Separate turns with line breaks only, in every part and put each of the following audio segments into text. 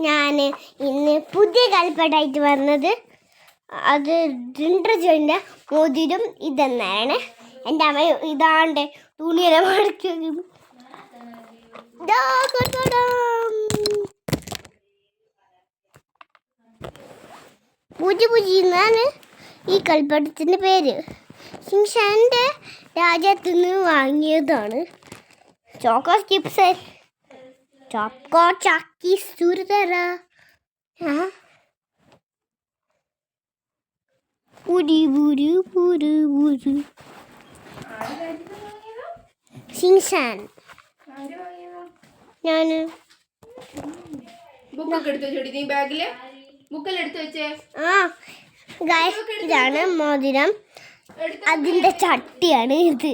ഞാൻ ഇന്ന് പുതിയ കളിപ്പാട്ടായിട്ട് വന്നത് അത് ജോയിൻ്റെ മോതിരം ഇതെന്നാണ്. എൻ്റെ അമ്മ ഇതാണ്ട് തുണിയെല്ലാം മടക്കി പൂജി എന്നാണ് ഈ കളിപ്പാട്ടത്തിൻ്റെ പേര്. ഷിൻഷാൻ്റെ രാജ്യത്തു നിന്ന് വാങ്ങിയതാണ്. ചോക്കോ ചിപ്സ് ചോക്കോ ചാക്കി സുരതര ഷിൻഷാൻ ഞാൻ ഇതാണ് മോതിരം. അതിൻ്റെ ചട്ടിയാണ് ഇത്.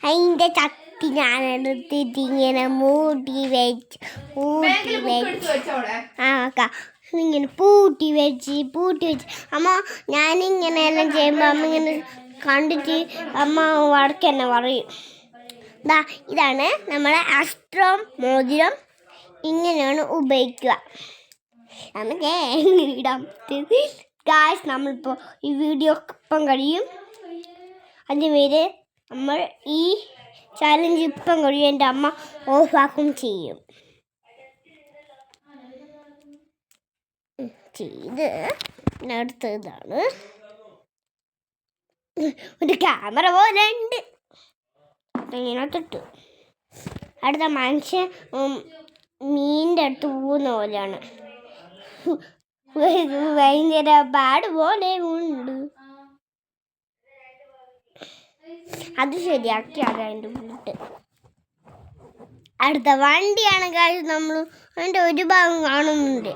അതിൻ്റെ ചട്ടി ഞാൻ എടുത്തിട്ട് ഇങ്ങനെ മൂട്ടി വെച്ച് ഇങ്ങനെ പൂട്ടി വെച്ച് അമ്മ ഞാനിങ്ങനെ എല്ലാം ചെയ്യുമ്പോൾ അമ്മ ഇങ്ങനെ കണ്ടിട്ട് അമ്മ വടക്ക് തന്നെ പറയും. ഇതാണ് നമ്മളെ ആസ്ട്രോം മോതിരം. ഇങ്ങനെയാണ് ഉപയോഗിക്കുക. നമുക്ക് എങ്ങനെ ഇടാം ഗായ്സ്. നമ്മളിപ്പോൾ ഈ വീഡിയോ ഇപ്പം കഴിയും. അതിനുപേര് നമ്മൾ ഈ ചാലഞ്ച് ഇപ്പം കഴിയും. എൻ്റെ അമ്മ ഓഫാക്കും ചെയ്യും. ചെയ്ത് അടുത്തതാണ് ഒരു ക്യാമറ പോലെ ഉണ്ട്. ഇങ്ങനത്തിട്ടു അടുത്ത മനുഷ്യൻ മീനിൻ്റെ അടുത്ത് പോകുന്ന പോലെയാണ്. ഭയങ്കര പാട് പോലെ ഉണ്ട്. അത് ശരിയാക്കി അതിൻ്റെ ഉള്ളിട്ട്. അടുത്ത വണ്ടിയാണ് കാര്യം. നമ്മൾ അതിൻ്റെ ഒരു ഭാഗം കാണുന്നുണ്ട്.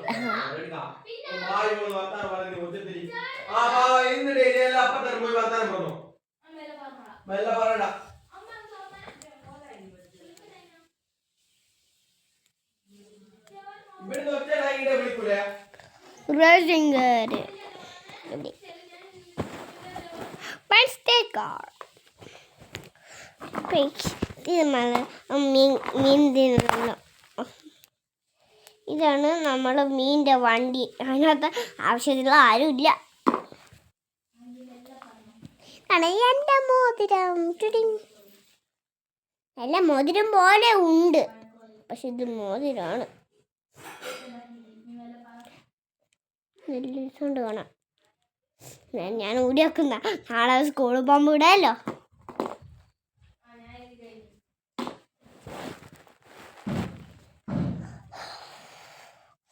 ഇതാണ് നമ്മളെ മീനിൻ്റെ വണ്ടി. അതിനകത്ത് ആവശ്യമുള്ള ആരുമില്ല. എൻ്റെ മോതിരം നല്ല മോതിരം പോലെ ഉണ്ട്, പക്ഷെ ഇത് മോതിരമാണ്. നല്ല കൊണ്ട് കാണാം. ഞാൻ ഓടി വെക്കുന്ന നാളെ സ്കൂളിൽ പോകുമ്പോൾ ഇടാമല്ലോ.